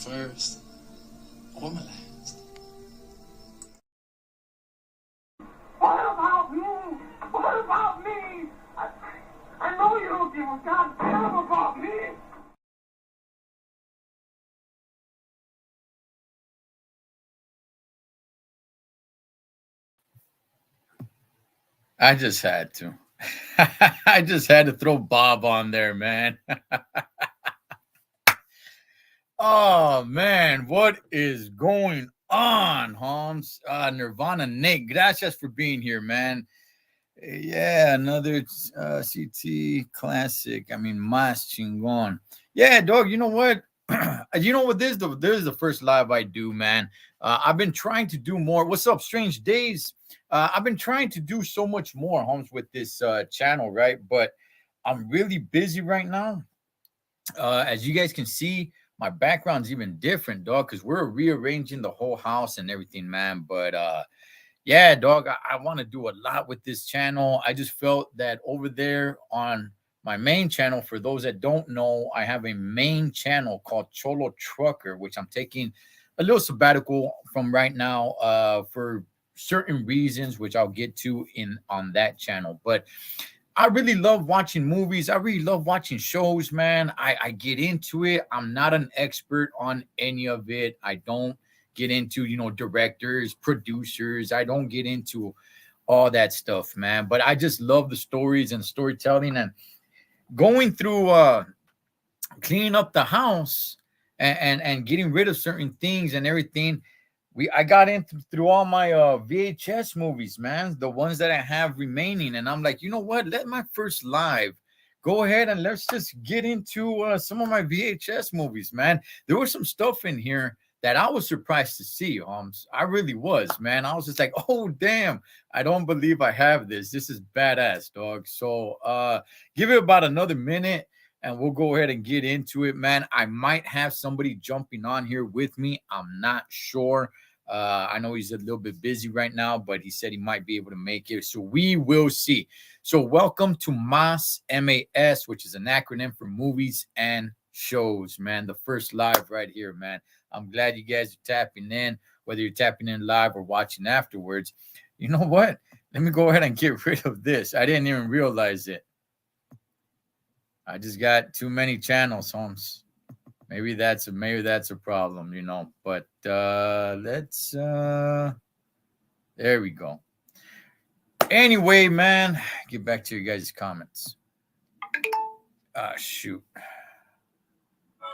first or my last. What about me? What about me? I know you don't give a goddamn about me. I just had to. I just had to throw Bob on there, man. Oh, man. What is going on, Holmes? Nirvana Nate, gracias for being here, man. Yeah, another CT classic. I mean, más chingón. Yeah, dog, you know what? You know what? This is the first live I do, man. I've been trying to do more. What's up, Strange Days? I've been trying to do so much more, Holmes, with this channel, right? But I'm really busy right now. As you guys can see, my background's even different, dog, because we're rearranging the whole house and everything, man. But yeah, dog, I want to do a lot with this channel. I just felt that over there on my main channel, for those that don't know, I have a main channel called Cholo Trucker, which I'm taking a little sabbatical from right now for certain reasons, which I'll get to on that channel. But I really love watching movies. I really love watching shows, man. I get into it. I'm not an expert on any of it. I don't get into, directors, producers. I don't get into all that stuff, man. But I just love the stories and storytelling, and going through cleaning up the house and getting rid of certain things and everything. I got into through all my VHS movies, man, the ones that I have remaining. And I'm like, you know what? Let my first live go ahead and let's just get into some of my VHS movies, man. There was some stuff in here that I was surprised to see. I really was, man. I was just like, oh, damn, I don't believe I have this. This is badass, dog. So give it about another minute and we'll go ahead and get into it, man. I might have somebody jumping on here with me. I'm not sure. I know he's a little bit busy right now, but he said he might be able to make it. So we will see. So welcome to M.A.S, M.A.S, which is an acronym for movies and shows, man. The first live right here, man. I'm glad you guys are tapping in, whether you're tapping in live or watching afterwards. You know what? Let me go ahead and get rid of this. I didn't even realize it. I just got too many channels, Holmes. Maybe that's a problem, But let's there we go. Anyway, man, get back to your guys' comments. Shoot.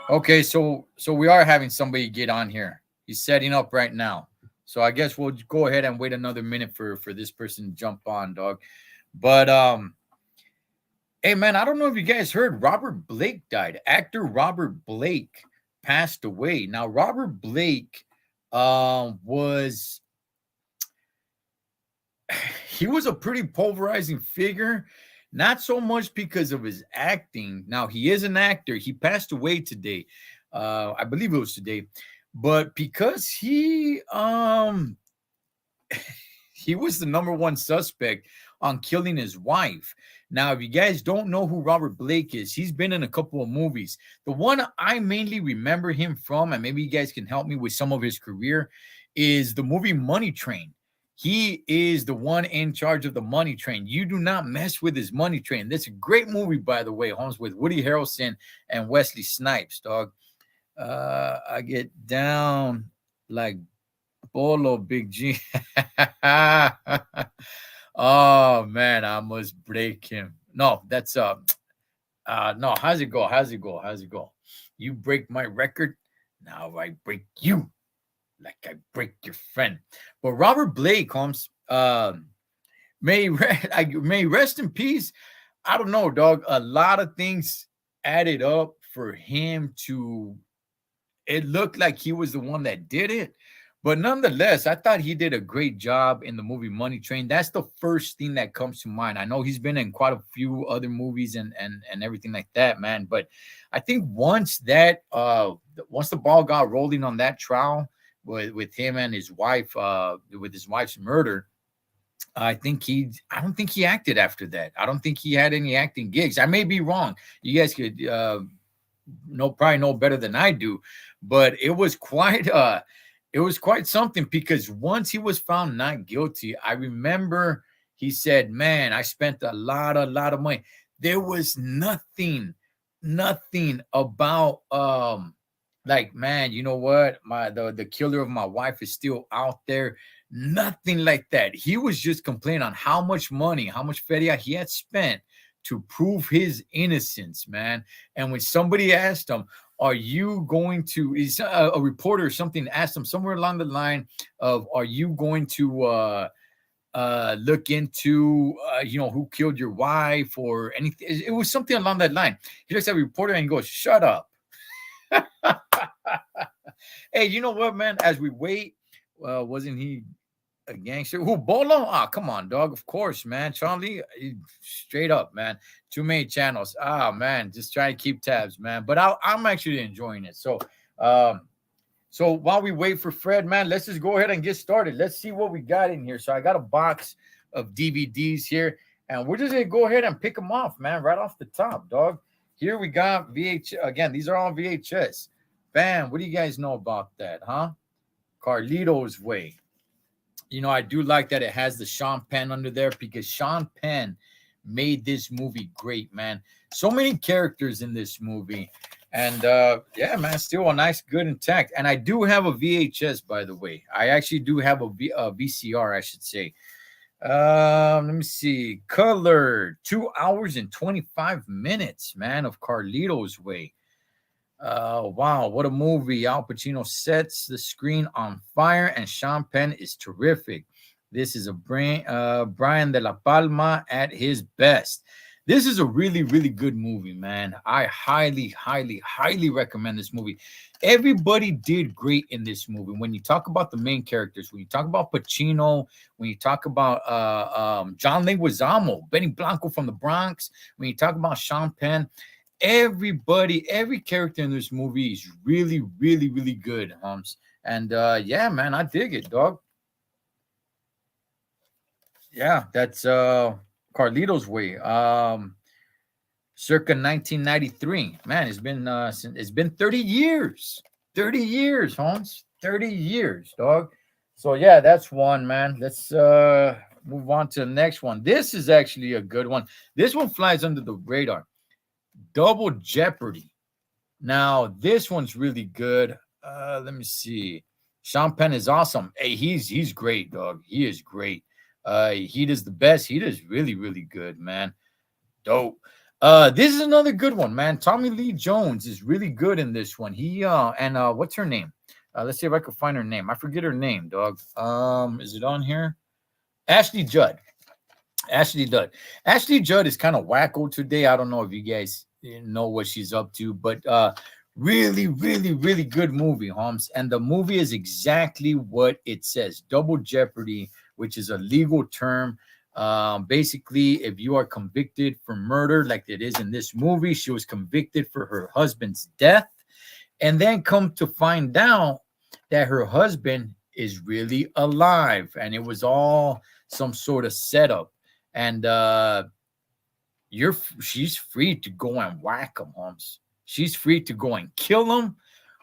Okay, so we are having somebody get on here. He's setting up right now. So I guess we'll go ahead and wait another minute for this person to jump on, dog. But hey, man, I don't know if you guys heard Robert Blake died. Actor Robert Blake passed away. Now, Robert Blake was a pretty pulverizing figure. Not so much because of his acting. Now, he is an actor. He passed away today. I believe it was today. But because he was the number one suspect on killing his wife. Now, if you guys don't know who Robert Blake is, he's been in a couple of movies. The one I mainly remember him from, and maybe you guys can help me with some of his career, is the movie Money Train. He is the one in charge of the Money Train. You do not mess with his Money Train. That's a great movie, by the way, Holmes, with Woody Harrelson and Wesley Snipes, dog. I get down like Bolo, Big G. Oh man, I must break him. No, that's no, how's it go? You break my record, now I break you like I break your friend. But Robert Blake, Holmes, may rest in peace. I don't know, dog. A lot of things added up for him to it looked like he was the one that did it. But nonetheless, I thought he did a great job in the movie Money Train. That's the first thing that comes to mind. I know he's been in quite a few other movies and everything like that, man. But I think once the ball got rolling on that trial with him and his wife, with his wife's murder, I don't think he acted after that. I don't think he had any acting gigs. I may be wrong. You guys could probably know better than I do, but it was quite something because once he was found not guilty, I remember he said, "Man, I spent a lot of money." There was nothing about like, man, you know what? The killer of my wife is still out there. Nothing like that. He was just complaining on how much money, how much feria he had spent to prove his innocence, man. And when somebody asked him, are you going to, is a reporter or something asked him somewhere along the line of, are you going to look into who killed your wife or anything? It was something along that line. He looks at the reporter and he goes, shut up. Hey, you know what, man? As we wait, wasn't he a gangster? Who, Bolo? Ah, come on, dog. Of course, man. Charlie, straight up, man. Too many channels. Ah, man, just trying to keep tabs, man. But I'm actually enjoying it. So while we wait for Fred, man, let's just go ahead and get started. Let's see what we got in here. So I got a box of DVDs here, and we're just gonna go ahead and pick them off, man, right off the top, dog. Here we got VHS. Again, these are all VHS. Bam. What do you guys know about that, huh? Carlitos Way. I do like that it has the Sean Penn under there because Sean Penn made this movie great, man. So many characters in this movie. And yeah, man, still a nice, good intact. And I do have a VHS, by the way. I actually do have a VCR, I should say. Let me see. Color, 2 hours and 25 minutes, man, of Carlitos Way. Wow, what a movie. Al Pacino sets the screen on fire, and Sean Penn is terrific. This is a Brian De La Palma at his best. This is a really, really good movie, man. I highly, highly, highly recommend this movie. Everybody did great in this movie. When you talk about the main characters, when you talk about Pacino, when you talk about John Leguizamo, Benny Blanco from the Bronx, when you talk about Sean Penn, everybody, every character in this movie is really, really, really good, Holmes. And yeah, man, I dig it, dog. Yeah, that's Carlitos Way. Circa 1993. Man, it's been 30 years. 30 years, Holmes. 30 years, dog. So yeah, that's one, man. Let's move on to the next one. This is actually a good one. This one flies under the radar. Double Jeopardy. Now, this one's really good. Let me see. Sean Penn is awesome. Hey, he's great, dog. He is great. He does the best. He does really, really good, man. Dope. This is another good one, man. Tommy Lee Jones is really good in this one. And what's her name? Let's see if I can find her name. I forget her name, dog. Is it on here? Ashley Judd. Ashley Judd. Ashley Judd is kind of wacko today. I don't know if you guys know what she's up to, but really, really, really good movie, Holmes. And the movie is exactly what it says. Double Jeopardy, which is a legal term. Basically, if you are convicted for murder, like it is in this movie, she was convicted for her husband's death, and then come to find out that her husband is really alive, and it was all some sort of setup. And she's free to go and whack him, Holmes. She's free to go and kill him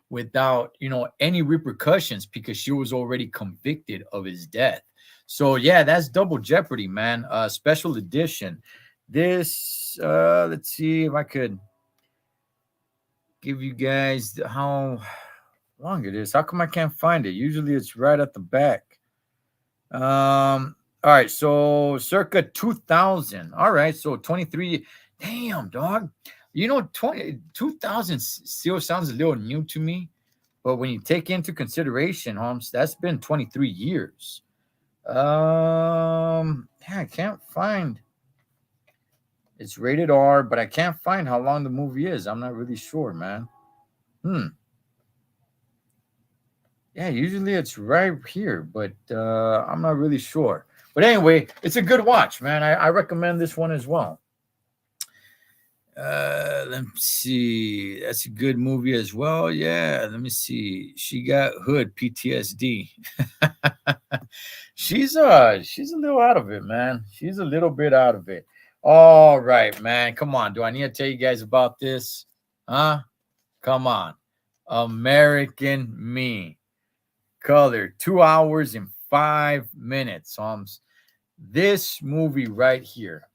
without any repercussions because she was already convicted of his death. So yeah, that's Double Jeopardy, man. Special edition. This let's see if I could give you guys how long it is. How come I can't find it? Usually it's right at the back. All right, so circa 2000. All right, so 23. Damn, dog. 2000 still sounds a little new to me, but when you take into consideration, Holmes, that's been 23 years. Yeah, I can't find. It's rated R, but I can't find how long the movie is. I'm not really sure, man. Yeah, usually it's right here, but I'm not really sure. But anyway, it's a good watch, man. I recommend this one as well. Let me see. That's a good movie as well. Yeah, let me see. She Got Hood PTSD. She's a little out of it, man. She's a little bit out of it. All right, man. Come on. Do I need to tell you guys about this? Huh? Come on. American Me. Color. 2 hours and 5 minutes. This movie right here.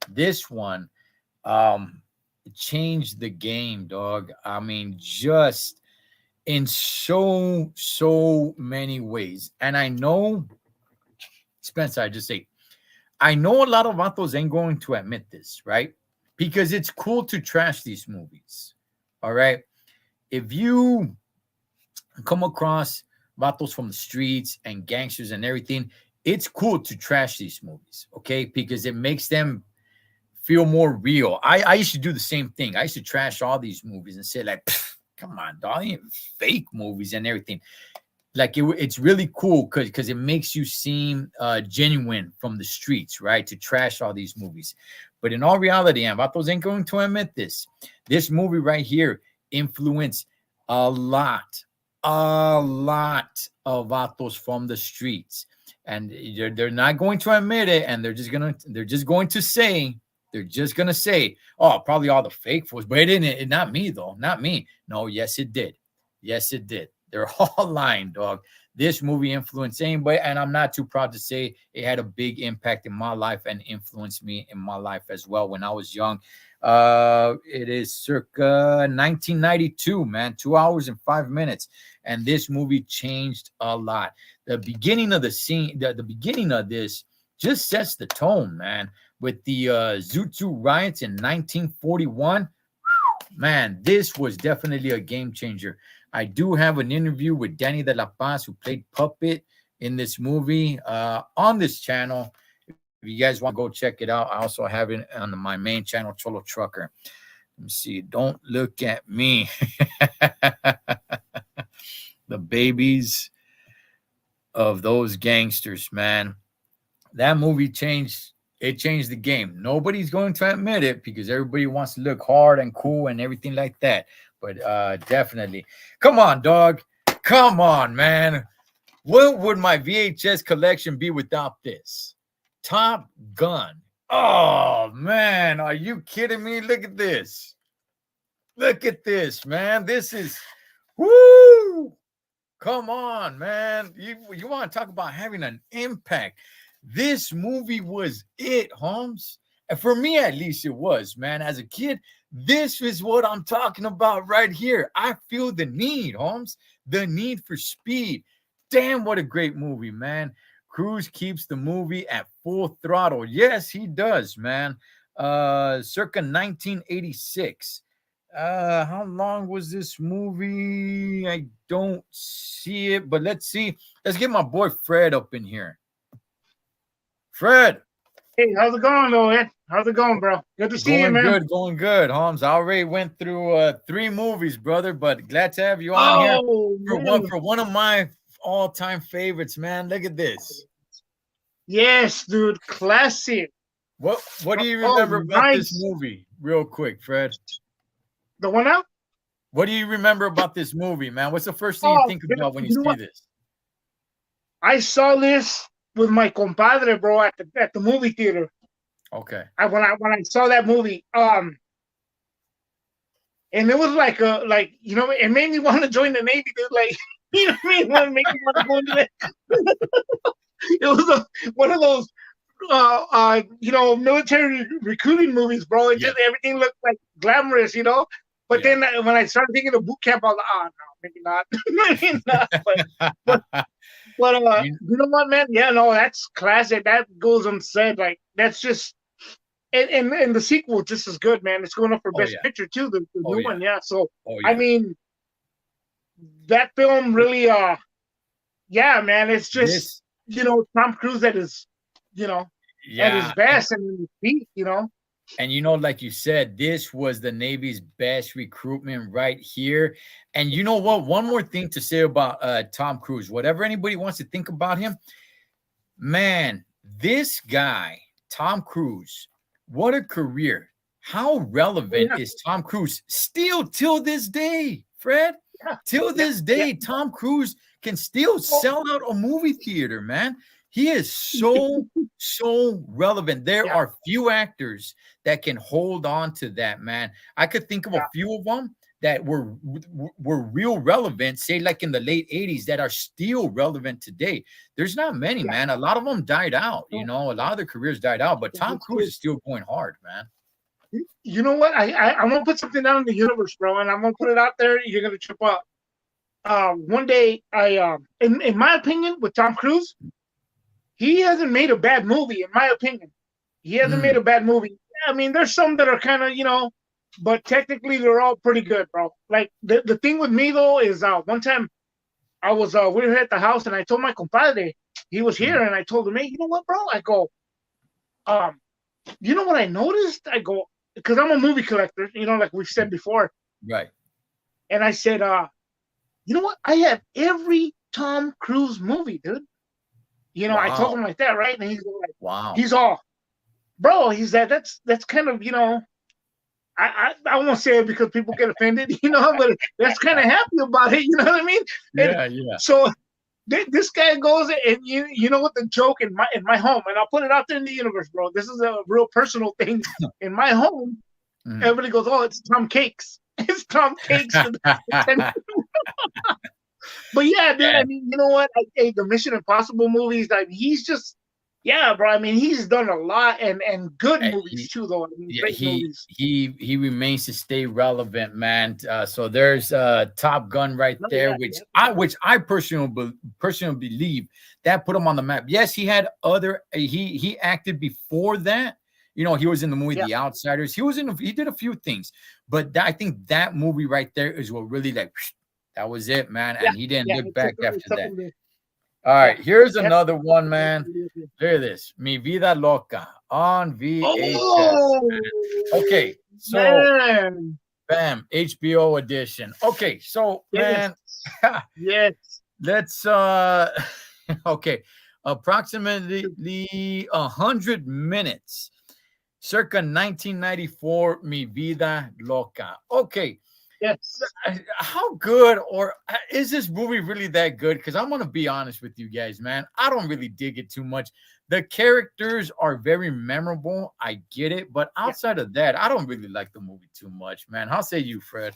This one changed the game, dog. I mean, just in so many ways. And I know, Spencer, I just say, I know a lot of vatos ain't going to admit this, right? Because it's cool to trash these movies. All right. If you come across vatos from the streets and gangsters and everything, it's cool to trash these movies, okay? Because it makes them feel more real. I used to do the same thing. I used to trash all these movies and say, like, come on, dog, ain't fake movies and everything. Like it's really cool because it makes you seem genuine from the streets, right? To trash all these movies. But in all reality, and vatos ain't going to admit this, this movie right here influenced a lot of vatos from the streets. And they're not going to admit it, and they're just going to say, oh, probably all the fake fools, but it didn't. Not me though, not me. No, yes, it did. Yes, it did. They're all lying, dog. This movie influenced anybody, and I'm not too proud to say it had a big impact in my life and influenced me in my life as well when I was young. It is circa 1992, man. 2 hours and 5 minutes, and this movie changed a lot. The beginning of the scene, the beginning of this just sets the tone, man. With the Zoot riots in 1941, man, this was definitely a game changer. I do have an interview with Danny de la Paz, who played Puppet in this movie, on this channel. If you guys want to go check it out, I also have it on my main channel, Cholo Trucker. Let me see. Don't look at me. The babies of those gangsters, man. That movie changed the game. Nobody's going to admit it because everybody wants to look hard and cool and everything like that. But definitely. Come on, dog. Come on, man. What would my VHS collection be without this? Top Gun. Oh, man. Are you kidding me? Look at this. Look at this, man. This is, woo. Come on, man. You want to talk about having an impact. This movie was it, Holmes. And for me, at least, it was, man. As a kid, this is what I'm talking about right here. I feel the need, Holmes. The need for speed. Damn, what a great movie, man. Cruise keeps the movie at full throttle. Yes, he does, man. Circa 1986. How long was this movie? I don't see it, but let's see. Let's get my boy Fred up in here. Fred. Hey, how's it going, though, Ed? How's it going, bro? Good to see you, man. Going good, Holmes. I already went through 3 movies, brother, but glad to have you on here for one of my all-time favorites, man. Look at this. Yes, dude, classic. What do you remember about this movie, real quick, Fred? The one out? What do you remember about this movie, man? What's the first thing you think about when you see this? I saw this with my compadre, bro, at the movie theater. Okay. When I saw that movie, and it was like it made me want to join the Navy, dude. Like, you know what I mean? It made me want to go into that. It was one of those military recruiting movies, bro. And just everything looked like glamorous, you know. But then when I started thinking of boot camp, I was like, oh no, maybe not. Maybe not. But you know what, man? Yeah, no, that's classic. That goes unsaid. Like, that's just, and the sequel just as good, man. It's going up for Best Picture too, the new one. Yeah. So I mean, that film really, man. It's just Tom Cruise at his, at his best and in his peak, And like you said, this was the Navy's best recruitment right here. And you know what? One more thing to say about Tom Cruise. Whatever anybody wants to think about him, man, this guy, Tom Cruise, what a career. How relevant is Tom Cruise still till this day, Fred? Yeah. Till this day, Tom Cruise can still sell out a movie theater, man. He is so relevant. There are few actors that can hold on to that, man. I could think of a few of them that were real relevant, say like in the late 80s, that are still relevant today. There's not many, man. A lot of them died out, you know, a lot of their careers died out, but Tom Cruise is still going hard, man. You know what? I'm gonna put something down in the universe, bro, and I'm gonna put it out there. You're gonna trip up. One day, in my opinion, with Tom Cruise, he hasn't made a bad movie. In my opinion, he hasn't made a bad movie. I mean, there's some that are kind of, you know, but technically they're all pretty good, bro. Like the thing with me though is one time I was we were at the house and I told my compadre, he was here, and I told him, hey, you know what, bro? I go, you know what I noticed? I go, because I'm a movie collector, you know, like we've said before. Right. And I said, you know what? I have every Tom Cruise movie, dude. You know, I told him like that, right? And he's like, wow. He's all, bro, he's that's kind of, you know, I won't say it because people get offended, you know, but that's kind of happy about it, you know what I mean? Yeah, and so this guy goes, and you know what, the joke in my home, and I'll put it out there in the universe, bro. This is a real personal thing. In my home, everybody goes, oh, it's Tom Cakes. It's Tom Cakes. But yeah, dude, I mean, you know what? The Mission Impossible movies, I mean, he's just, yeah, bro. I mean, he's done a lot and good movies too, though. I mean, great movies. He remains to stay relevant, man. So there's Top Gun right there, which I personally believe that put him on the map. Yes, he had other. He acted before that. You know, he was in the movie The Outsiders. He did a few things, but I think that movie right there is what really like. That was it, man. And he didn't look back after that. All right, here's another one, man. Look at this. Mi Vida Loca on VHS. Oh, okay, so bam, HBO edition. Okay, so man, yes. Let's okay, approximately 100 minutes, circa 1994. Mi Vida Loca. Okay. Yes. How good, or is this movie really that good? Because I'm going to be honest with you guys, man. I don't really dig it too much. The characters are very memorable. I get it. But outside of that, I don't really like the movie too much, man. How say you, Fred?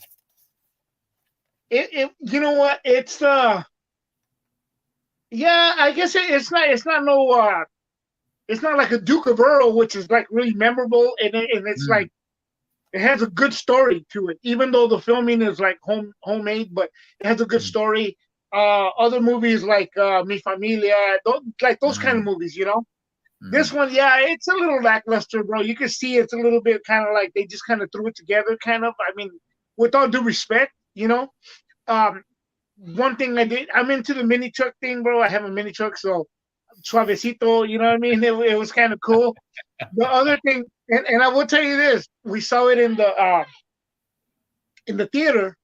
You know what? It's I guess it's not it's not like a Duke of Earl, which is like really memorable, and it's like, it has a good story to it, even though the filming is like homemade, but it has a good story. Other movies like Mi Familia, those kind of movies, you know. This one, it's a little lackluster, bro. You can see it's a little bit kind of like they just kind of threw it together, kind of. I mean, with all due respect, you know. One thing I'm into the mini truck thing, bro. I have a mini truck, so Suavecito, you know what I mean? It was kind of cool. The other thing, and I will tell you this, we saw it in the theater,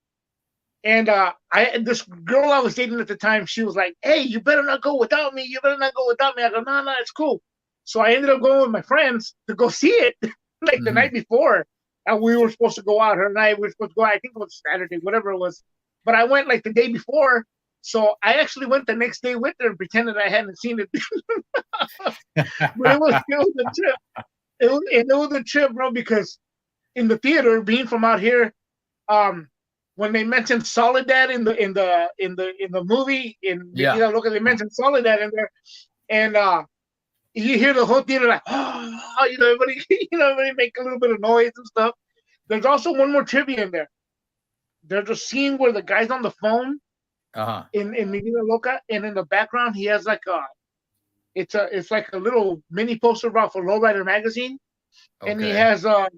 and this girl I was dating at the time, she was like, hey, you better not go without me. You better not go without me. I go, no, it's cool. So I ended up going with my friends to go see it like the night before. And we were supposed to go out. Her and I were supposed to go, I think it was Saturday, whatever it was. But I went like the day before. So I actually went the next day with her and pretended I hadn't seen it. But it was a trip. It was a trip, bro, because in the theater, being from out here, when they mentioned Soledad in the movie, look, they mentioned Soledad in there, and you hear the whole theater like, oh, everybody make a little bit of noise and stuff. There's also one more trivia in there. There's a scene where the guy's on the phone. In Mi Vida Loca, and in the background he has like it's like a little mini poster about for Lowrider magazine, and he has the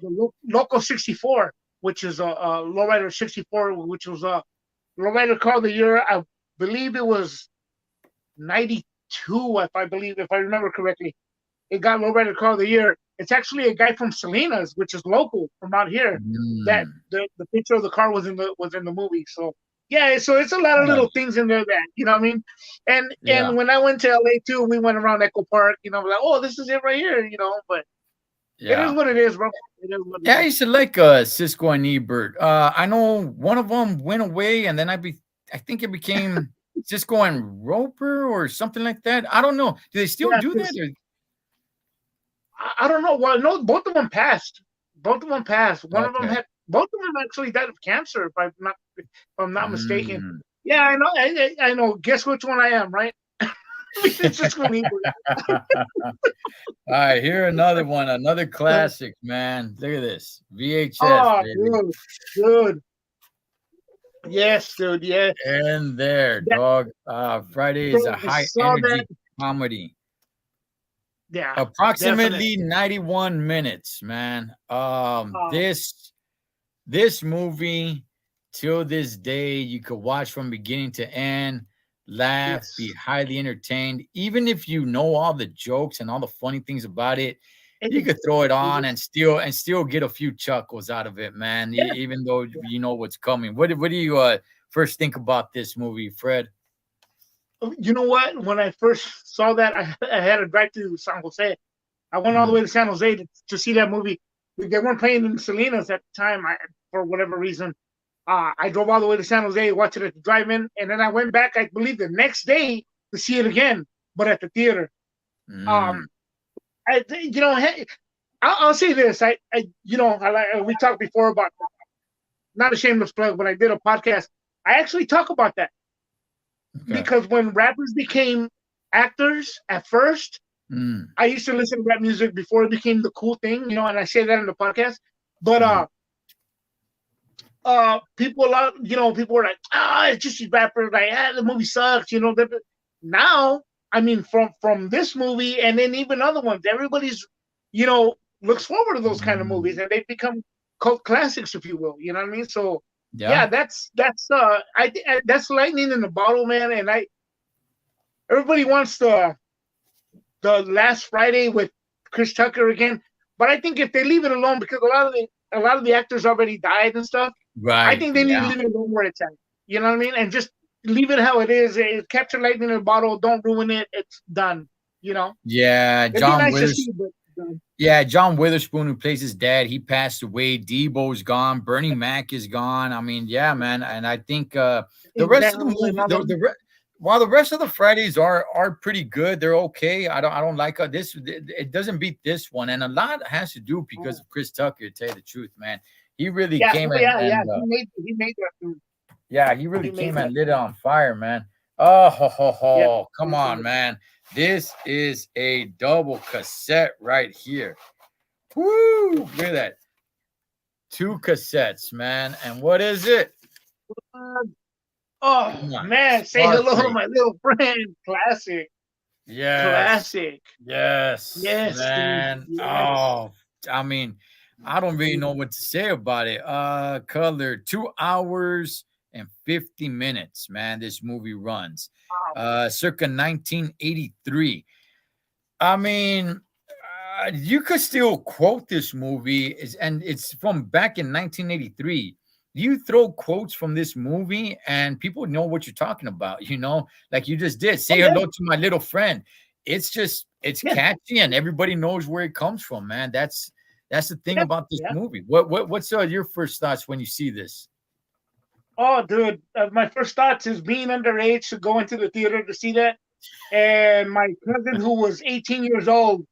Loco 64, which is a Lowrider 64, which was a Lowrider car of the year. I believe it was 92, if I remember correctly. It got Lowrider car of the year. It's actually a guy from Salinas, which is local from out here. That the picture of the car was in the movie. So. Yeah, so it's a lot of little things in there that, you know what I mean? And when I went to LA too, we went around Echo Park, you know, like, oh, this is it right here, you know, but it is what it is, bro. It is what it is. I used to like Cisco and Ebert. I know one of them went away, and then I think it became Cisco and Roper or something like that. I don't know. Do they still do that? Or? I don't know. Well, no, both of them passed. One of them had both of them actually died of cancer, if I'm not mistaken. Mm. Yeah, I know. I know. Guess which one I am, right? It's just going to All right, here another one, another classic, man. Look at this. VHS, Oh, baby. good. Yes, dude. Yeah. And there, That, dog. Friday is a I high saw that. energy comedy. Yeah, definitely. Approximately 91 minutes, man. Oh, This movie till this day you could watch from beginning to end, laugh, be yes. highly entertained. Even if you know all the jokes and all the funny things about it, you It- could throw it it on was- and still get a few chuckles out of it, man. Even though you know what's coming. What do you first think about this movie, Fred? You know what? When I first saw that, I had to drive to San Jose. I went all the Mm, way to San Jose to see that movie. They weren't playing in Salinas at the time, for whatever reason. I drove all the way to San Jose, watched it at the drive-in, and then I went back, I believe, the next day to see it again, but at the theater. mm, Um, hey, I'll say this. We talked before about, not a shameless plug, but I did a podcast. I actually talk about that okay. because when rappers became actors at first, Mm, I used to listen to rap music before it became the cool thing, and I say that in the podcast. But mm, people were like, it's just these rappers, like, the movie sucks, Now, I mean, from this movie and then even other ones, everybody's, looks forward to those kind of movies, mm. and they've become cult classics, if you will. You know what I mean? So yeah, Yeah. that's lightning in the bottle, man. And everybody wants the last Friday with Chris Tucker again. But I think if they leave it alone, because a lot of the actors already died and stuff, I Right. think they need to Yeah. leave it alone where it's at. You know what I mean? And just leave it how it is. Capture lightning in a bottle. Don't ruin it. It's done. Yeah. It'd be nice to see, but done. Yeah, John Witherspoon, who plays his dad, he passed away. Debo's gone. Bernie Mac is gone. I mean, yeah, man. And I think the rest of the Example, movie, another. while the rest of the Fridays are pretty good, they're okay. I don't like this. It doesn't beat this one, and a lot has to do because of Chris Tucker. To tell you the truth, man, he really Yeah, came oh, yeah. and He made that. yeah, he really He made came that. and lit it on fire, man. Oh, ho, ho, Yeah, ho. Come on, definitely. man. This is a double cassette right here. Woo! Look at that. Two cassettes, man. And what is it? Oh Come on. man, say hello to Scarface. my little friend. Classic, Yes. classic. Yes, Yes, dude. man. Yes. Oh, I mean, I don't really know what to say about it. Color 2 hours and 50 minutes, man. This movie runs. Wow. Circa 1983. I mean, you could still quote this movie, and it's from back in 1983. You throw quotes from this movie, and people know what you're talking about. Like you just did. Oh Say yeah, hello to my little friend. It's yeah, catchy, and everybody knows where it comes from, man. That's the thing yeah, about this yeah. movie. What's your first thoughts when you see this? Oh, dude, my first thoughts is being underage to go into the theater to see that, and my cousin who was 18 years old,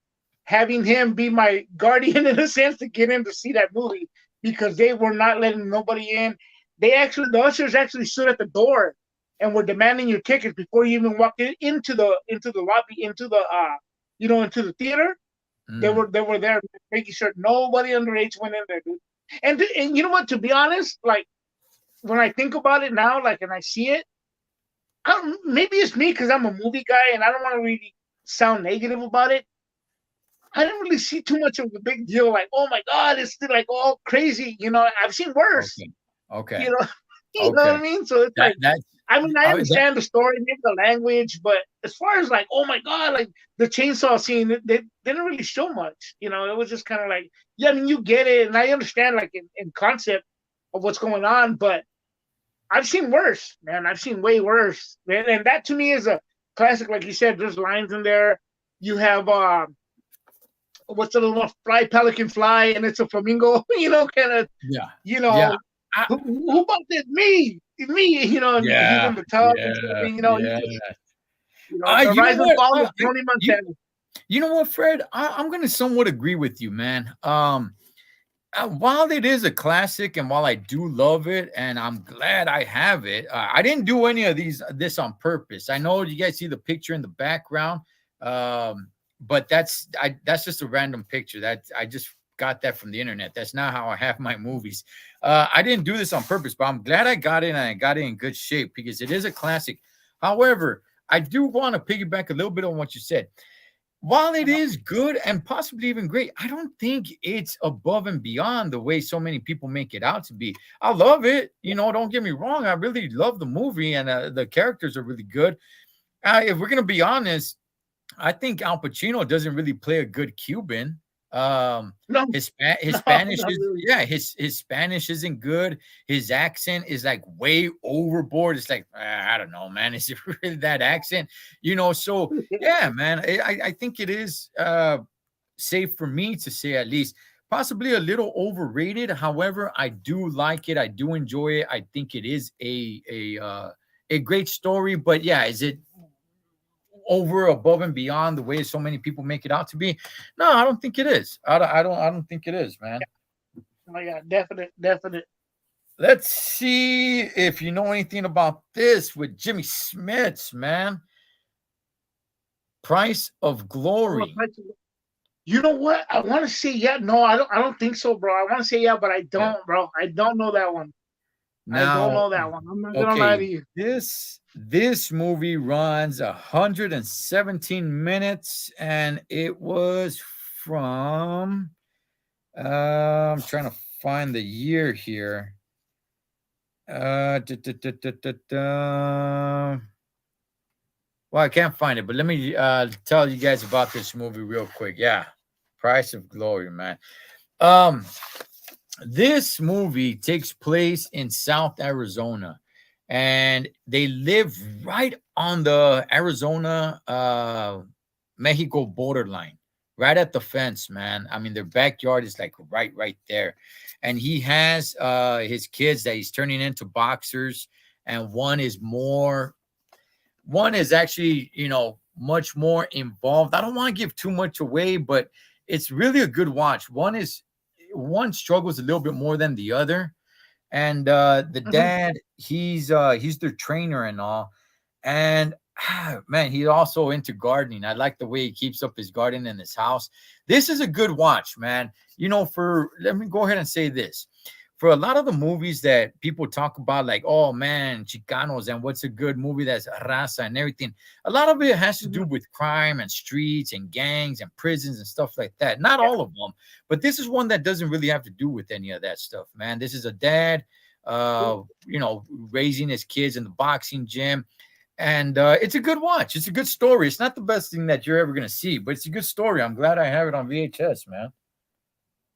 having him be my guardian in a sense to get in to see that movie because they were not letting nobody in. The ushers actually stood at the door and were demanding your tickets before you even walked into the lobby, into the theater. They Mm, were they were there making sure nobody underage went in there, dude. And you know what? To be honest, like when I think about it now, like and I see it, maybe it's me because I'm a movie guy and I don't want to really sound negative about it. I didn't really see too much of a big deal. Like, oh my god, it's still like all crazy. I've seen worse. okay. Okay. You know, you know what Okay. I mean. So it's That like, that's I mean, I that, understand the story, maybe the language, but as far as like, oh my god, like the chainsaw scene, they didn't really show much. It was just kind of like, yeah, I mean, you get it, and I understand like in concept of what's going on, but I've seen worse, man. I've seen way worse, and that to me is a classic. Like you said, there's lines in there. You have what's the little one? Fly Pelican Fly, and it's a flamingo. Kind of. yeah. You Yeah. know, I, who about this? Me. And he's yeah. in the tub and stuff. Yeah. And, he's Yeah. just, the You know rise and what? fall of Tony You Montana. you know what, Fred? I'm gonna somewhat agree with you, man. While it is a classic, and while I do love it, and I'm glad I have it, I didn't do any of this on purpose. I know you guys see the picture in the background, but that's just a random picture that I just got that from the internet. That's not how I have my movies. I didn't do this on purpose, but I'm glad I got it, and I got it in good shape because it is a classic. However, I do want to piggyback a little bit on what you said. While it is good and possibly even great, I don't think it's above and beyond the way so many people make it out to be. I love it. Don't get me wrong. I really love the movie, and the characters are really good. If we're going to be honest, I think Al Pacino doesn't really play a good Cuban. No, His no, Spanish not is, really. yeah, his Spanish isn't good. His accent is like way overboard. It's like, I don't know, man. Is it really that accent? So yeah, man. I think it is safe for me to say, at least, possibly a little overrated. However, I do like it. I do enjoy it. I think it is a great story. But yeah, is it over, above, and beyond the way so many people make it out to be? No, I don't think it is. I don't think it is, man. Oh yeah, definite. Let's see if you know anything about this with Jimmy Smits, man. Price of Glory. You know what? I want to say yeah. No, I don't. I don't think so, bro. I want to say yeah, but I Yeah. don't, bro. I don't know that one. I don't Now, know that one. I'm not gonna lie to okay, you. this movie runs 117 minutes, and it was from I'm trying to find the year here. Da, da, da, da, da, da. Well, I can't find it, but let me tell you guys about this movie real quick. Yeah, Price of Glory, man. Um, this movie takes place in South Arizona, and they live right on the Arizona Mexico borderline, right at the fence, man. I mean, their backyard is like right there. And he has his kids that he's turning into boxers, and one is actually, much more involved. I don't want to give too much away, but it's really a good watch. One struggles a little bit more than the other. And the Mhm. dad, he's their trainer and all. And man, he's also into gardening. I like the way he keeps up his garden in his house. This is a good watch, man. Let me go ahead and say this. For a lot of the movies that people talk about, like, oh man, Chicanos, and what's a good movie that's raza and everything, a lot of it has to do Mhm. with crime and streets and gangs and prisons and stuff like that. Not Yeah. all of them, but this is one that doesn't really have to do with any of that stuff, man. This is a dad, raising his kids in the boxing gym. And it's a good watch. It's a good story. It's not the best thing that you're ever going to see, but it's a good story. I'm glad I have it on VHS, man.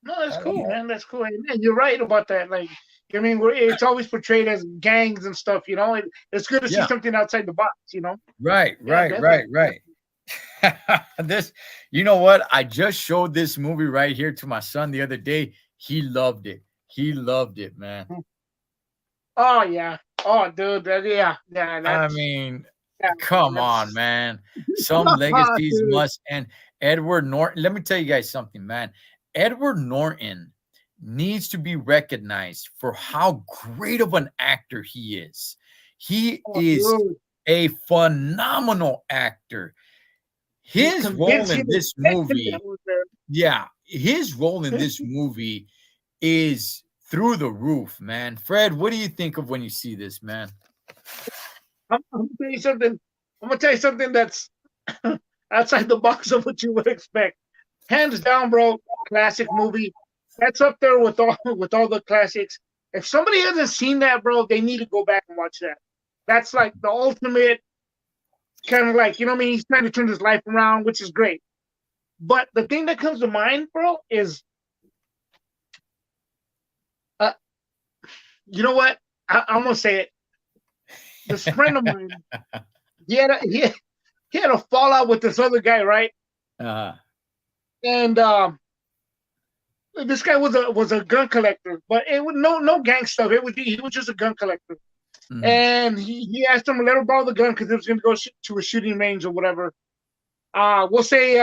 No, that's cool, man. That's cool. And yeah, you're right about that. Like, I mean, it's always portrayed as gangs and stuff. It's good to see Yeah. something outside the box. Right, Yeah, right, right, definitely. right. This, you know what? I just showed this movie right here to my son the other day. He loved it. He loved it, man. Oh yeah. Oh, dude. Yeah. I mean, Yeah, come on, that's. man. Some legacies Dude. must end. Edward Norton, let me tell you guys something, man. Edward Norton needs to be recognized for how great of an actor he is. He Oh, is dude. a phenomenal actor. The His role in convincing this attention movie, that was there. yeah, his role in this movie is through the roof, man. Fred, what do you think of when you see this, man? I'm gonna tell you something. I'm gonna tell you something that's outside the box of what you would expect. Hands down, bro. Classic movie. That's up there with all the classics. If somebody hasn't seen that, bro, they need to go back and watch that. That's like the ultimate kind of like, what I mean? He's trying to turn his life around, which is great. But the thing that comes to mind, bro, is uh, you know what? I'm gonna say it. This friend of mine, he had a fallout with this other guy, right? Uh, And this guy was a gun collector, but it was no gang stuff. He was just a gun collector. mhm. And he asked him to let him borrow the gun because he was going to go to a shooting range or whatever. We'll say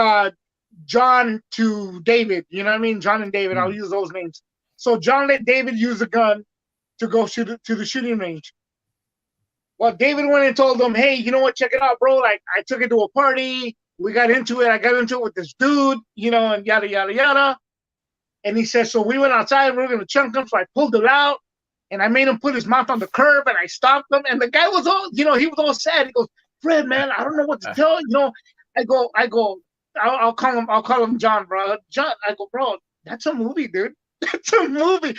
John to David. You know what I mean? John and David. I'll Mhm. use those names. So John let David use a gun to go shoot to the shooting range. Well, David went and told him, "Hey, you know what? Check it out, bro. Like, I took it to a party. We got into it. I got into it with this dude, and yada yada yada." And he said, "So we went outside. We were gonna chunk him. So I pulled it out, and I made him put his mouth on the curb, and I stopped him. And the guy was all, he was all sad. He goes, 'Fred, man, I don't know what to tell you. I go, I'll call him John, bro. John, I go, bro, that's a movie, dude. That's a movie."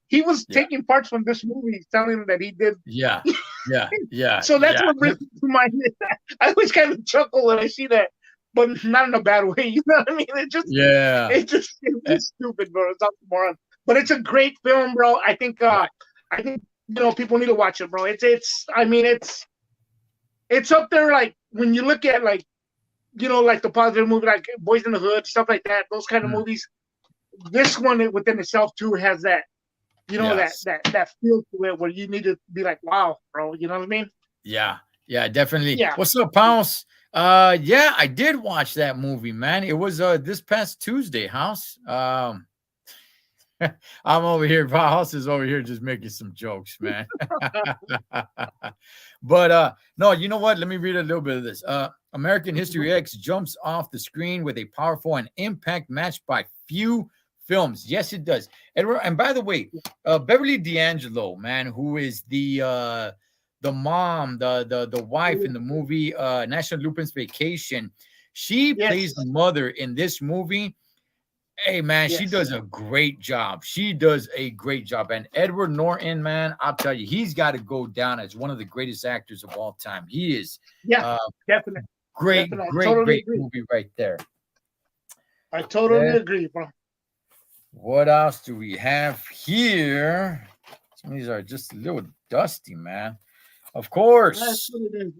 He was taking parts from this movie, telling him that he did. Yeah. So that's what brings to mind. I always kind of chuckle when I see that, but not in a bad way. You know what I mean? It's just stupid, bro. It's oxymoron. But it's a great film, bro. I think people need to watch it, bro. It's up there, like when you look at like the positive movie like Boys in the Hood, stuff like that, those kind of movies. This one within itself too has that, that feel to it where you need to be like, wow, bro. You know what I mean? Yeah, definitely. Yeah. What's up, House? Yeah, I did watch that movie, man. It was this past Tuesday, House. I'm over here. House is over here just making some jokes, man. But no, you know what? Let me read a little bit of this. American History X jumps off the screen with a powerful and impact matched by few films. Yes, it does. And by the way, Beverly D'Angelo, man, who is the mom, the wife in the movie National Lupin's Vacation, she plays the mother in this movie. Hey, man, she does a great job. And Edward Norton, man, I'll tell you, he's got to go down as one of the greatest actors of all time. He is. Definitely. Great movie right there. I totally agree, bro. What else do we have here? Some of these are just a little dusty, man. Of course. That's what it is.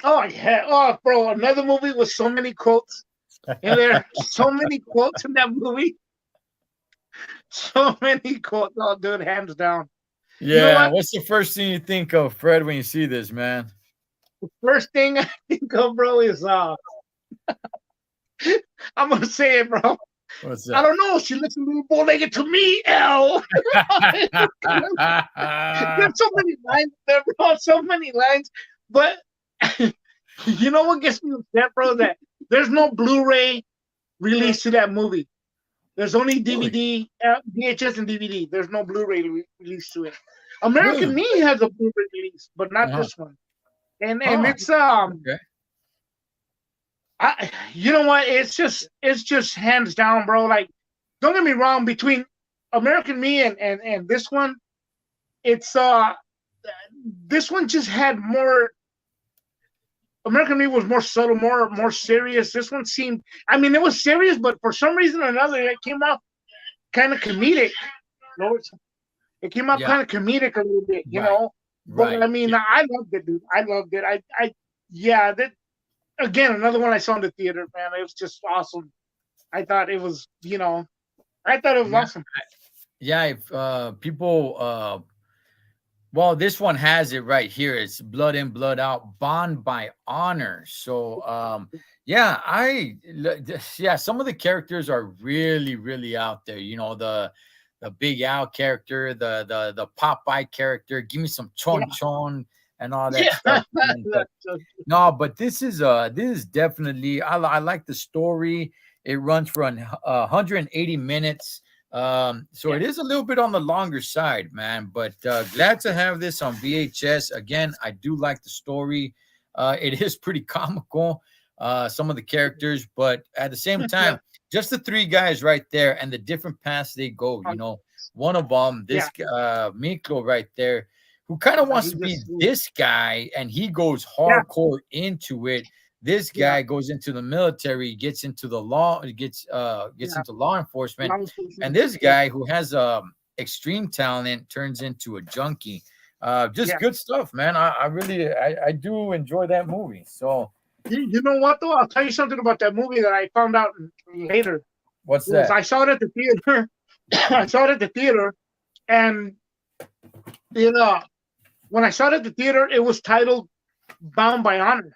Oh, yeah. Oh, bro, another movie with so many quotes in there. So many quotes in that movie. So many quotes. Oh, dude, hands down. Yeah. You know what's the first thing you think of, Fred, when you see this, man? The first thing I think of, bro, is I'm gonna say it, bro. What's that? I don't know. She looks a little bow-legged to me, L. There's so many lines there, bro. So many lines. But you know what gets me upset, bro? That there's no Blu-ray release to that movie. There's only DVD, VHS, and DVD. There's no Blu-ray release to it. American Me has a Blu-ray release, but not this one. And it's okay. You know what? It's just hands down, bro. Like, don't get me wrong. Between American Me and this one, it's this one just had more. American Me was more subtle, more serious. This one seemed. I mean, it was serious, but for some reason or another, it came off kind of comedic. It came off kind of comedic a little bit, you know. But I mean, I loved it, dude. I loved it. That. Again, another one I saw in the theater, man. It was just awesome. I thought it was, awesome. Yeah, if people, well, this one has it right here. It's Blood In, Blood Out, Bond by Honor. So, some of the characters are really, really out there. You know, the Big Al character, the Popeye character. Give me some chon. And all that stuff. But this is definitely I like the story. It runs for 180 minutes. So it is a little bit on the longer side, man. But glad to have this on VHS. Again, I do like the story. It is pretty comical, some of the characters, but at the same time, just the three guys right there and the different paths they go. You know, one of them, this Miklo right there, who kind of wants to be this guy, and he goes hardcore into it. This guy goes into the military, gets into the law, gets into law enforcement, and this guy who has extreme talent turns into a junkie. Just good stuff, man. I really do enjoy that movie. So you know what though? I'll tell you something about that movie that I found out later. What's that? I saw it at the theater. And when I saw it at the theater, it was titled Bound by Honor.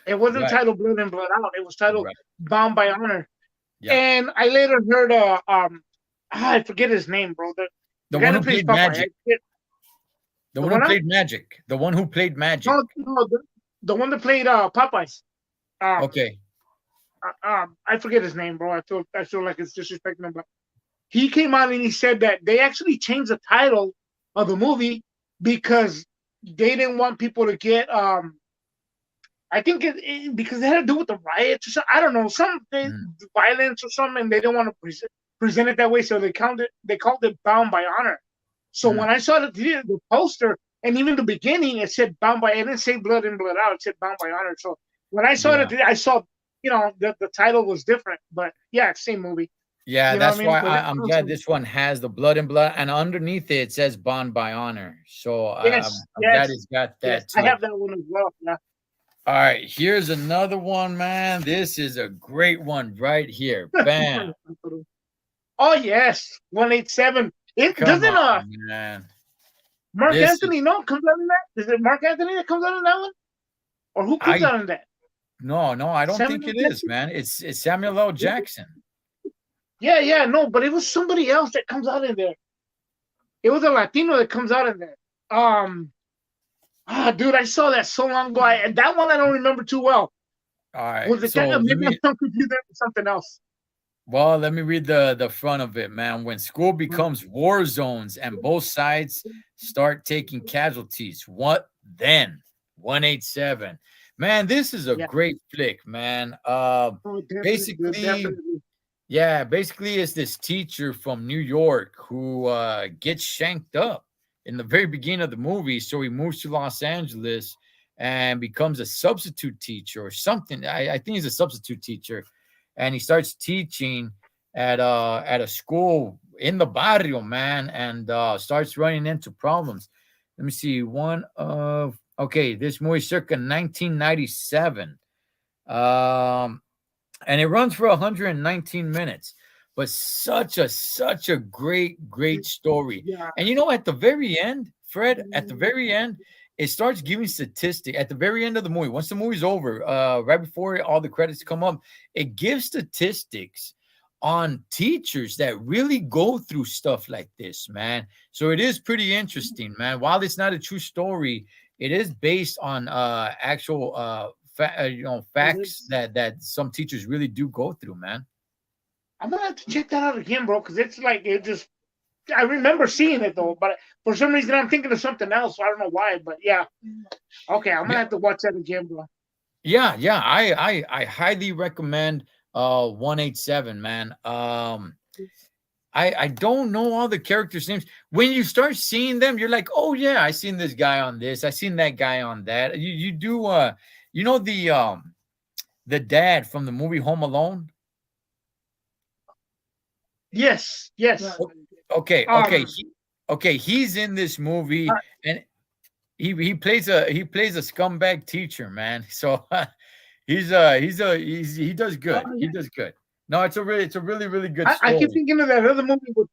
It wasn't titled Blood In, Blood Out. It was titled Bound by Honor. Yeah. And I later heard I forget his name, bro. The The guy one that who plays played Popeye. Magic. The The one who one played Magic. The one who played Magic. no, the one that played Popeyes. Um, Okay. I forget his name, bro. I feel like it's disrespecting him, but he came out and he said that they actually changed the title of the movie because they didn't want people to get I think because it had to do with the riots or something. I don't know, some Mm. violence or something, and they didn't want to present it that way, so they called it Bound by Honor. So Mm. when I saw the poster and even the beginning, it said Bound by. It didn't say Blood in Blood Out. It said Bound by Honor. So when I saw Yeah. it, I saw the title was different, but yeah, same movie. Yeah, You know what I that's mean? why But it's I'm glad awesome. this one has the blood and blood, and underneath it says Bond by Honor. So Yes, I'm glad yes, it's got yes. that I too. have that one as well. Yeah. All right, here's another one, man. This is a great one right here. Bam. Oh yes, 187. It Come doesn't on, man. Mark This is Anthony no comes out in that? Is it Mark Anthony that comes out in that one, or who comes I out in that? no, I don't think Samuel it is, Jackson? man. It's Samuel L. Jackson. Yeah, yeah, no, but it was somebody else that comes out in there. It was a Latino that comes out in there. Um, dude, I saw that so long ago. And that one I don't remember too well. All Was right, it so maybe I'm confused with something else? let me read the front of it, man. When school becomes war zones and both sides start taking casualties, what then? 187. Man, this is a Yeah, great flick, man. oh, definitely, dude, Basically, definitely. yeah, basically it's this teacher from New York who gets shanked up in the very beginning of the movie. So he moves to Los Angeles and becomes a substitute teacher or something. I think he's a substitute teacher, and he starts teaching at a school in the barrio, man, and starts running into problems. Let me see. This movie circa 1997. Um, and it runs for 119 minutes, but such a great story. Yeah, And at the very end, Fred, at the very end, it starts giving statistic at the very end of the movie. Once the movie's over, right before all the credits come up, it gives statistics on teachers that really go through stuff like this, man. So it is pretty interesting, man. While it's not a true story, it is based on actual it facts is. that some teachers really do go through, man. I'm gonna have to check that out again, bro, because it's like it just. I remember seeing it though, but for some reason I'm thinking of something else. I don't know why, but yeah. Okay, I'm gonna Yeah, have to watch that again, bro. yeah. I highly recommend 187, man. I don't know all the characters' names. When you start seeing them, you're like, oh yeah, I seen this guy on this, I seen that guy on that. You do the dad from the movie Home Alone. Yes, yes. Okay, Um, he's in this uh, movie, and he plays a scumbag teacher, man. So he does good. He yeah. does good. No, it's a really good I keep story. thinking of that other movie with.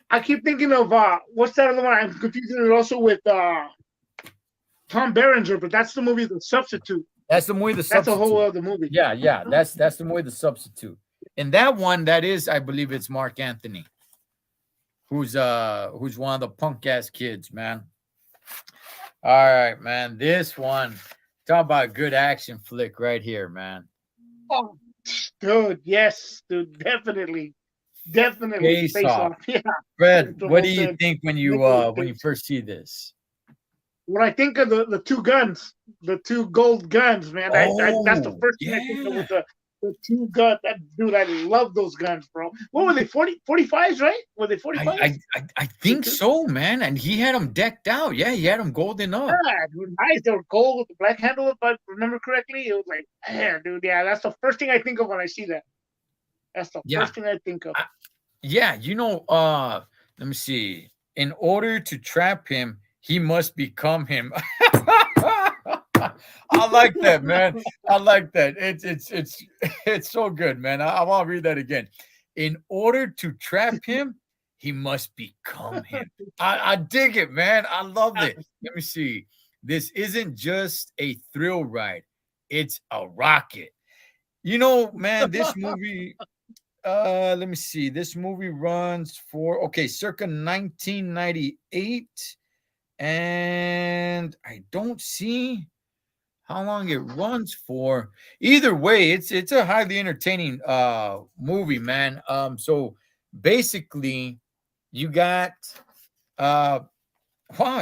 I keep thinking of what's that other one? I'm confusing it also with Tom Berenger, but that's the movie The Substitute. That's the movie, The That's a whole Substitute. other movie. Yeah. That's the movie, The Substitute. And that one, that is, I believe it's Mark Anthony, who's one of the punk ass kids, man. All right, man. This one, talk about a good action flick right here, man. Oh, dude, yes, dude, definitely, definitely Face Face Off. Off. Yeah, Fred, what do you Travolta, think when Nicolas you Cage. first see this? When I think of the two guns, the two gold guns, man, I that's the Oh, first thing I think of yeah. with the two guns. That dude, I love those guns, bro. What were they? 45s, right? Were they I 45s? I I, I think so, man. And he had them decked out. Yeah, he had them golden up. Yeah, dude, nice. They were gold with the black handle, if I remember correctly. It was like, man, dude, yeah, that's the first thing I think of when I see that. That's the Yeah. first thing I think of. I- yeah, let me see. In order to trap him, he must become him. I like that, man. I like that. It's it's so good, man. I want to read that again. In order to trap him, he must become him. I dig it, man. I love it. Let me see. This isn't just a thrill ride. It's a rocket. Man, this movie Let me see. This movie runs for circa 1998, and I don't see how long it runs for. Either way, it's a highly entertaining movie, man. So basically, you got wow,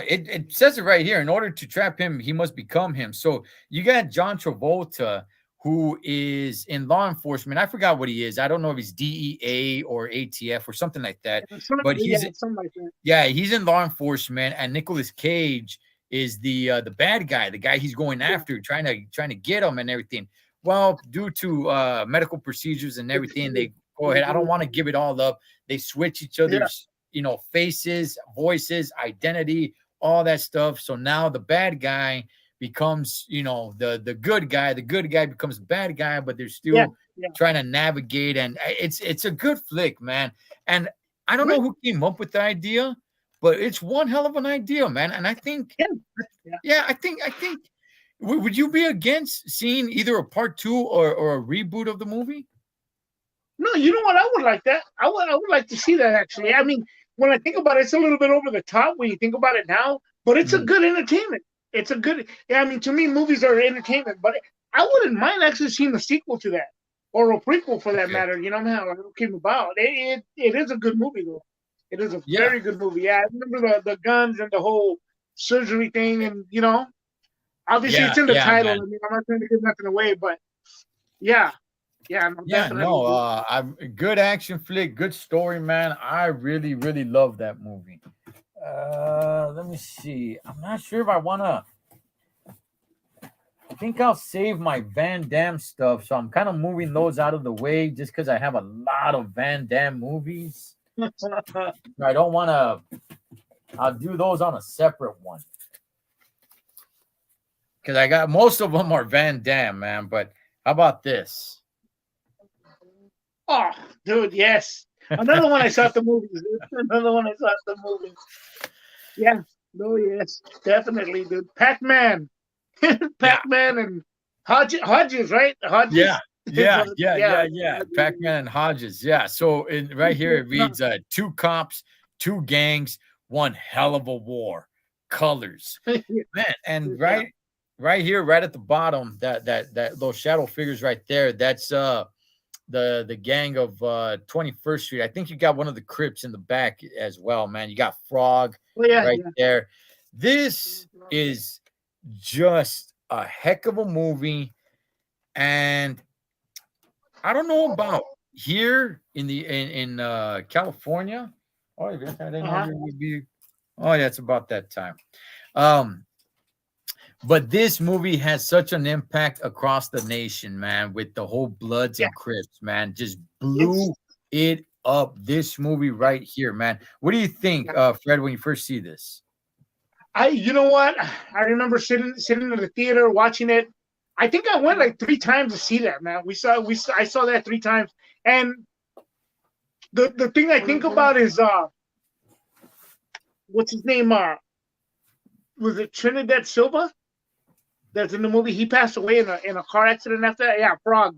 it says it right here. In order to trap him, he must become him. So you got John Travolta, who is in law enforcement. I forgot what he is. I don't know if he's DEA or ATF or something like that. But he's something like that. yeah, he's in law enforcement, and Nicolas Cage is the bad guy, the guy he's going after, trying to get him and everything. Well, due to medical procedures and everything, they go ahead. I don't want to give it all up. They switch each other's faces, voices, identity, all that stuff. So now the bad guy becomes the good guy. The good guy becomes the bad guy, but they're still trying to navigate. And it's a good flick, man. And I don't know who came up with the idea, but it's one hell of an idea, man. And I think, I think, would you be against seeing either a part 2 or a reboot of the movie? No, you know what? I would like that. I would like to see that, actually. I mean, when I think about it, it's a little bit over the top when you think about it now, but it's a good entertainment. It's a good, I mean, to me, movies are entertainment, but I wouldn't mind actually seeing a sequel to that, or a prequel for that matter. You know how it came about. It is a good movie, though. It is a very good movie. Yeah, I remember the guns and the whole surgery thing, and obviously it's in the title. Man. I mean, I'm not trying to give nothing away, but good action flick, good story, man. I really, really love that movie. Let me see. I'm not sure if I want to. I think I'll save my Van Damme stuff, so I'm kind of moving those out of the way just because I have a lot of Van Damme movies. I don't want to. I'll do those on a separate one because I got most of them are Van Damme, man. But how about this? Oh, dude, yes. Another one I saw at the movies. Yeah. No, yes. Definitely, dude. PacMan. PacMan and Hodges, right? Hodges. Yeah. PacMan and Hodges. Yeah. So right here it reads 2 cops, 2 gangs, 1 hell of a war. Colors. Man, and right here, right at the bottom, that those shadow figures right there, that's the gang of 21st Street. I think you got one of the Crips in the back as well, man. You got Frog there. This is just a heck of a movie, and I don't know about here in California. Oh, I didn't know it would be. Oh, yeah, it's about that time. But this movie has such an impact across the nation, man, with the whole Bloods and Crips, man. Just blew it up. This movie right here, man. What do you think, Fred, when you first see this? You know what? I remember sitting in the theater watching it. I think I went like 3 times to see that, man. I saw that 3 times. And the thing I think about is what's his name? Was it Trinidad Silva? That's in the movie. He passed away in a car accident after that. Yeah, Frog.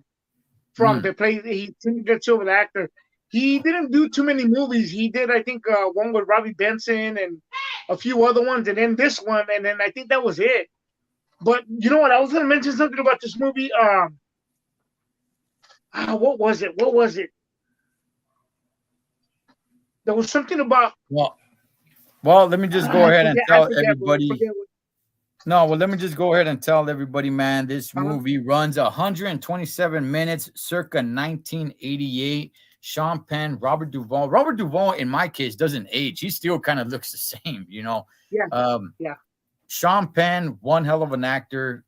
They played Trinidad Silva, the actor. He didn't do too many movies. He did, I think, one with Robbie Benson and a few other ones, and then this one, and then I think that was it. But you know what? I was going to mention something about this movie. What was it? There was something about. Well, let me just go ahead and tell everybody. Let me just go ahead and tell everybody, man. This movie runs 127 minutes, circa 1988. Sean Penn, Robert Duvall. Robert Duvall, in my case, doesn't age. He still kind of looks the same, Sean Penn, one hell of an actor.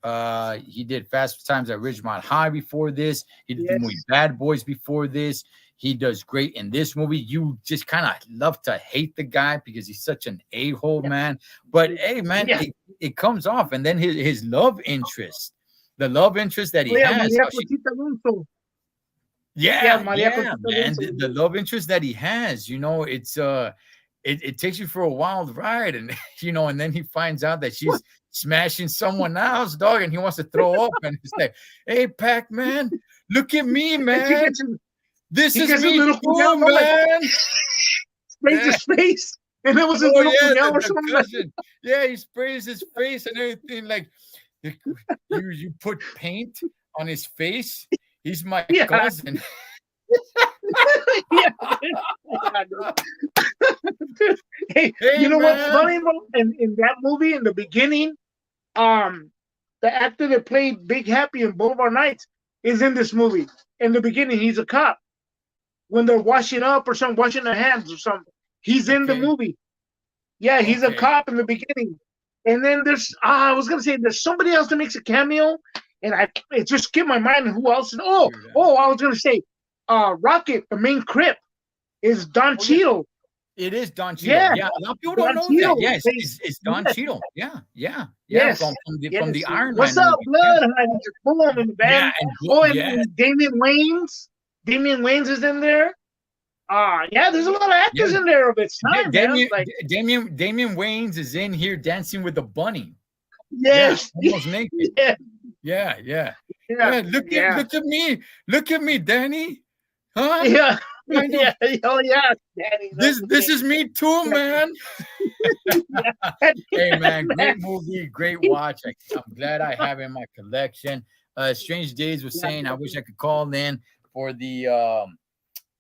He did Fast Times at Ridgemont High before this. He did the movie Bad Boys before this. He does great in this movie. You just kind of love to hate the guy because he's such an a-hole, man. But, hey, man, it comes off. And then his love interest, the love interest that he has. Man. The love interest that he has, it's it takes you for a wild ride, and and then he finds out that she's smashing someone else, dog, and he wants to throw up, and it's like, hey, PacMan, look at me, man. This He is gets a me little too, puñal, like, man. sprays his face, and it was his Oh little yeah, puñal or the something. cousin. Yeah, he sprays his face and everything. Like you put paint on his face. He's my Yeah, cousin. yeah. Yeah, dude. Hey, Hey you know what's man. funny, bro? In that movie, in the beginning, um, the actor that played Big Happy in Boulevard Nights is in this movie. In the beginning, he's a cop. When they're washing up or something, washing their hands or something, he's in the Okay. movie. Yeah, he's a Okay. cop in the beginning. And then there's, I was gonna say, there's somebody else that makes a cameo, and it just skipped my mind who else. I was gonna say, Rocket, the main Crip, is Don Oh, yeah. Cheadle. It is Don Cheadle. Yeah, Yeah, a lot of people don't Don know that. Cheadle. Yes, it's Don Yes, Cheadle. Yeah, yeah, yeah. yes, From the yes. Iron What's Man up, movie. Yeah, blood? Honey? Boom in the yeah, band. and Oh, yeah, and Damian Wayans. Damian Wayans is in there. Yeah, there's a lot of yeah. actors in there of its time, man. Damien, Like, Damian Wayans is in here dancing with the bunny. Yeah, yes, almost naked. yeah, Yeah, yeah, yeah, yeah. yeah, Look at me, Danny. Huh? yeah, I know. yeah. Oh, yeah, Danny. This is me too, man. Hey man, great movie, great watch. I'm glad I have it in my collection. Strange Days was saying I wish I could call in for the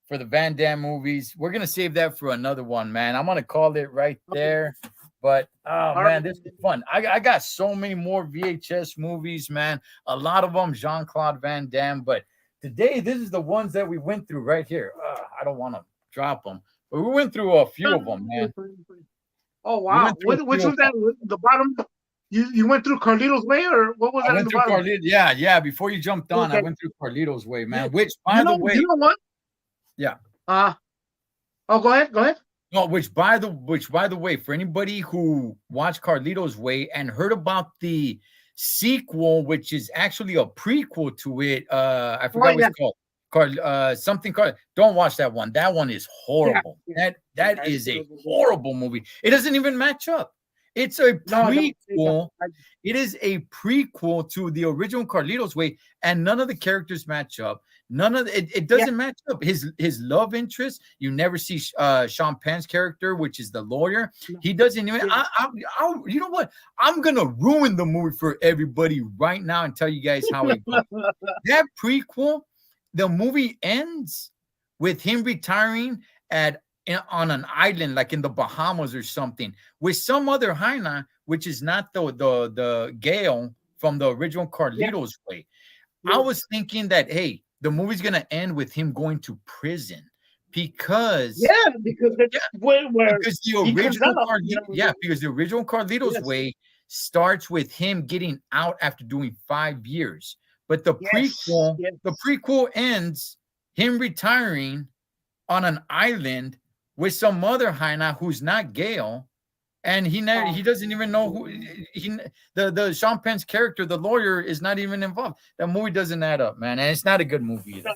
Van Damme movies. We're gonna save that for another one, man. I'm gonna call it right there. But oh man, this is fun. I got so many more VHS movies, man. A lot of them Jean-Claude Van Damme. But today, this is the ones that we went through right here. I don't want to drop them, but we went through a few of them, man. Oh wow, which was that? The bottom? You went through Carlitos Way, or what was that in the bottom? Carlitos. Yeah. Before you jumped on, I went through Carlitos Way, man. Which, by the way, you know what? Yeah. Oh, go ahead. No, which by the way, for anybody who watched Carlitos Way and heard about the sequel, which is actually a prequel to it, I forgot what it's called. Don't watch that one. That one is horrible. Yeah. That is a horrible movie. It doesn't even match up. It's a prequel. It is a prequel to the original Carlitos Way, and none of the characters match up. None of it doesn't match up. His love interest, you never see Sean Penn's character, which is the lawyer. He doesn't even. You know what? I'm gonna ruin the movie for everybody right now and tell you guys how it goes. That prequel, the movie ends with him retiring on an island like in the Bahamas or something with some other hyena, which is not the Gale from the original Carlitos Way. I was thinking that, hey, the movie's gonna end with him going to prison because the original Carlitos Way starts with him getting out after doing 5 years, but the prequel ends him retiring on an island with some other hyena who's not Gale, and he doesn't even know who the Sean Penn's character, the lawyer, is not even involved. That movie doesn't add up, man, and it's not a good movie either.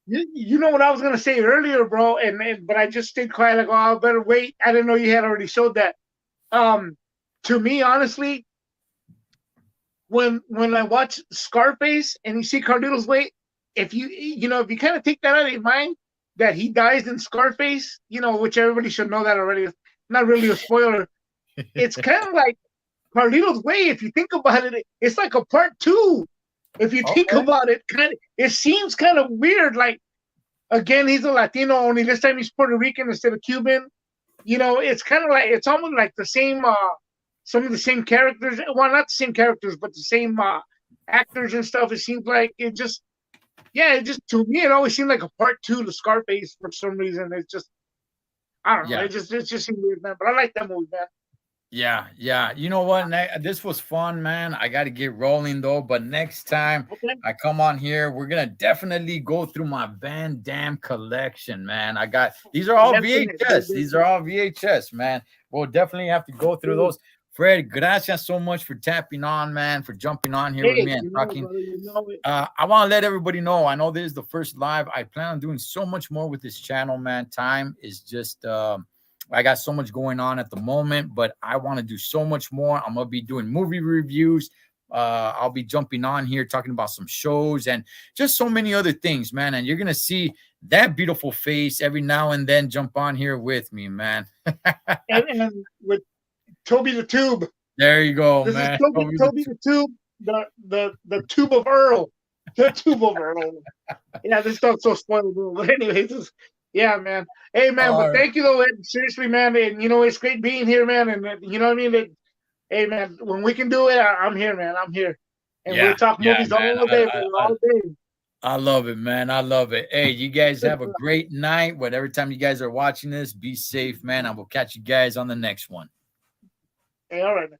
You know what I was gonna say earlier, bro, but I just stayed quiet. Like, oh, I better wait. I didn't know you had already showed that. To me, honestly, when I watch Scarface and you see Carlitos Way, if you kind of take that out of your mind, that he dies in Scarface, which everybody should know that already. It's not really a spoiler. It's kind of like Carlitos Way. If you think about it, it's like a part 2. If you think about it, it seems kind of weird. Like, again, he's a Latino, only this time he's Puerto Rican instead of Cuban. It's kind of like, it's almost like the same, some of the same characters. Well, not the same characters, but the same actors and stuff. It seems like it just to me, it always seemed like a part 2 to Scarface for some reason. It's just, I don't know. It just seemed weird, man. But I like that movie, man. Yeah. You know what? This was fun, man. I got to get rolling though. But next time I come on here, we're gonna definitely go through my Van Damme collection, man. These are all VHS. These are all VHS, man. We'll definitely have to go through those. Fred, gracias so much for tapping on, man, for jumping on here with me and talking. I want to let everybody know, I know this is the first live. I plan on doing so much more with this channel, man. Time is just, I got so much going on at the moment, but I want to do so much more. I'm going to be doing movie reviews, I'll be jumping on here talking about some shows and just so many other things, man. And you're gonna see that beautiful face every now and then jump on here with me, man. and with Toby the Tube. There you go, This man. is Toby the Tube, the Tube of Earl. The Tube of Earl. Yeah, this stuff's so spoilable. But anyways, yeah, man. Hey, man, but thank you, though, Ed. Seriously, man. And, it's great being here, man. And, you know what I mean? Hey, man, when we can do it, I'm here, man. I'm here. And we'll talk movies all day, all day. I love it, man. I love it. Hey, you guys have a great night. Whatever time you guys are watching this, be safe, man. I will catch you guys on the next one. Hey, all right, man.